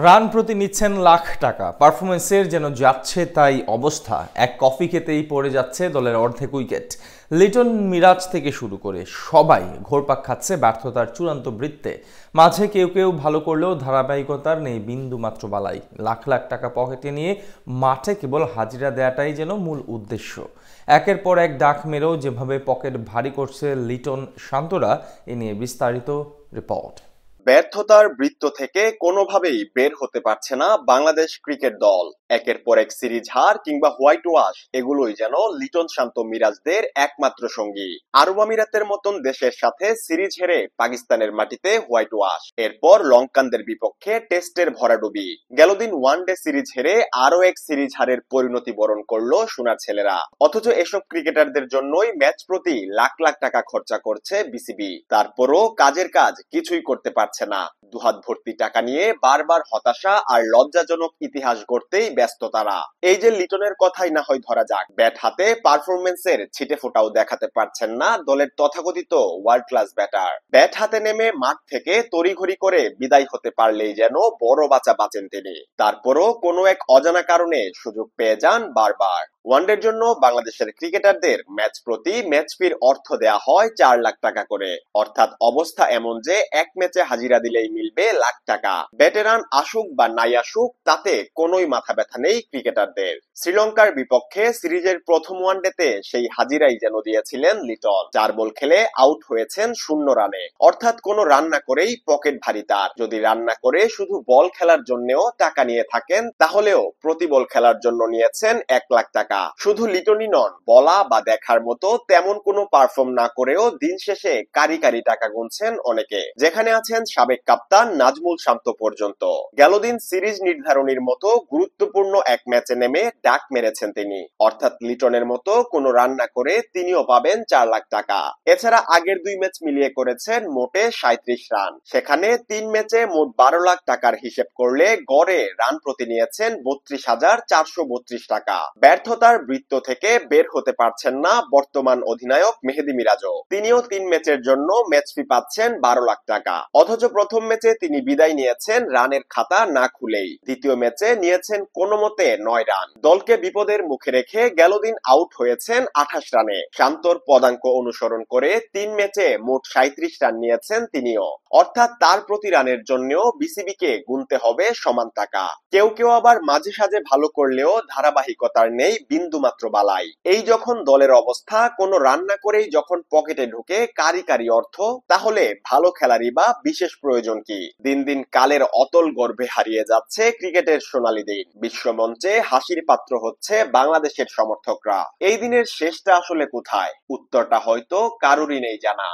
Run প্রতি নিচ্ছেন লাখ টাকা, পারফরমেন্সের যেন যাচ্ছে তাই অবস্থা। এক কফি খেতেই পড়ে যাচ্ছে দলের অর্ধেক উইকেট। লিটন মিরাজ থেকে শুরু করে সবাই ঘোরপাক খাচ্ছে ব্যর্থতার চূড়ান্ত বৃত্তে। মাঝে কেউ কেউ ভালো করলেও ধারাবাহিকতার নেই বিন্দু মাত্র বালাই। লাখ লাখ টাকা পকেটে নিয়ে মাঠে কেবল হাজিরা দেওয়াটাই যেন মূল উদ্দেশ্য। একের পর এক ডাক মেরেও যেভাবে পকেট ভারী করছে লিটন শান্তরা, এ নিয়ে বিস্তারিত রিপোর্ট। ব্যর্থতার বৃত্ত থেকে কোনোভাবেই বের হতে পারছে না বাংলাদেশ ক্রিকেট দল। একের পর এক সিরিজ হার কিংবা হোয়াইট ওয়াশ, এগুলোই যেন লিটন শান্ত মিরাজদের একমাত্র সঙ্গী। আরব আমিরাতের মতন দেশের সাথে সিরিজ হেরে পাকিস্তানের মাটিতে হোয়াইট ওয়াশ, এরপর লঙ্কানদের বিপক্ষে টেস্টের ভরাডুবি। গেলদিন ওয়ানডে সিরিজ হেরে আরো এক সিরিজ হারের পরিণতি বরণ করলো সোনার ছেলেরা। অথচ এসব ক্রিকেটারদের জন্যই ম্যাচ প্রতি লাখ লাখ টাকা খরচা করছে বিসিবি। তারপরও কাজের কাজ কিছুই করতে পারছে না। দুহাত ভর্তি টাকা নিয়ে বারবার হতাশা আর লজ্জাজনক ইতিহাস গড়তেই ব্যস্ত তারা। এই যে লিটনের কথাই না হয় ধরা যাক, ব্যাট হাতে পারফরমেন্সের ছিটে ফোটাও দেখাতে পারছেন না দলের তথাকথিত ওয়ার্ল্ড ক্লাস ব্যাটার। ব্যাট হাতে নেমে মাঠ থেকে তড়িঘড়ি করে বিদায় হতে পারলেই যেন বড় বাঁচা বাঁচেন তিনি। তারপরও কোনো এক অজানা কারণে সুযোগ পেয়ে যান বারবার। ওয়ানডের জন্য বাংলাদেশের ক্রিকেটারদের ম্যাচ প্রতি ম্যাচ ফির অর্থ দেয়া হয় 4 লাখ টাকা করে। অর্থাৎ অবস্থা এমন যে এক ম্যাচে হাজিরা দিলেই মিলবে লাখ টাকা। ব্যাটে রান আসুক বা নাই আসুক, তাতে কোনোই মাথা ব্যথা নেই ক্রিকেটারদের। শ্রীলঙ্কার বিপক্ষে সিরিজের প্রথম ওয়ানডেতে সেই হাজিরাই যেন দিয়েছিলেন লিটন। 4 বল খেলে আউট হয়েছেন 0 রানে। অর্থাৎ কোনো রান না করেই পকেট ভারী তার। যদি রান না করে শুধু বল খেলার জন্যও টাকা নিয়ে থাকেন, তাহলেও প্রতি বল খেলার জন্য নিয়েছেন 1 লাখ টাকা। শুধু লিটনই নন, বলা বা দেখার মতো তেমন কোনো পারফর্ম না করেও দিন শেষে কারি কারি টাকা গুনছেন অনেকে, যেখানে আছেন সাবেক কাপ্তান নাজমুল শান্ত পর্যন্ত। গেলদিন সিরিজ নির্ধারণীর মতো গুরুত্বপূর্ণ এক ম্যাচে নেমে ডাক মেরেছেন তিনি। অর্থাৎ লিটনের মতো কোনো রান না করে তিনিও পাবেন 4 লাখ টাকা। এছাড়া আগের 2 ম্যাচ মিলিয়ে করেছেন মোটে 37 রান। সেখানে 3 ম্যাচে মোট 12 লাখ টাকার হিসেব করলে গড়ে রান প্রতি নিয়েছেন 32,432 টাকা। ব্যর্থতার বৃত্ত থেকে বের হতে পারছেন না বর্তমান অধিনায়ক মেহেদী মিরাজও। তিনিও 3 ম্যাচের জন্য ম্যাচ ফি পাচ্ছেন 12 লাখ টাকা। অথচ প্রথম ম্যাচে তিনি বিদায় নিয়েছেন রানের খাতা না খুলেই। দ্বিতীয় ম্যাচে নিয়েছেন কোনোমতে 9 রান। দলকে বিপদের মুখে রেখে গেলদিন আউট হয়েছেন 28 রানে। শান্তর পদাঙ্ক অনুসরণ করে 3 ম্যাচে মোট 37 রান নিয়েছেন তিনিও। অর্থাৎ তার প্রতি রানের জন্যও বিসিবিকে গুনতে হবে সমান টাকা। কেউ কেউ আবার মাঝে সাঝে ভালো করলেও ধারাবাহিকতার নেই বিন্দু মাত্র বালাই। এই যখন দলের অবস্থা, কোনো রান না করেই যখন পকেটে ঢুকে কারি কারি অর্থ, তাহলে ভালো খেলারই বা বিশেষ প্রয়োজন কি? দিন দিন কালের অতল গর্ভে হারিয়ে যাচ্ছে ক্রিকেটের সোনালী দিন। বিশ্বমঞ্চে হাসির পাত্র হচ্ছে বাংলাদেশের সমর্থকরা। এই দিনের শেষটা আসলে কোথায়? উত্তরটা হয়তো কারোরই নেই জানা।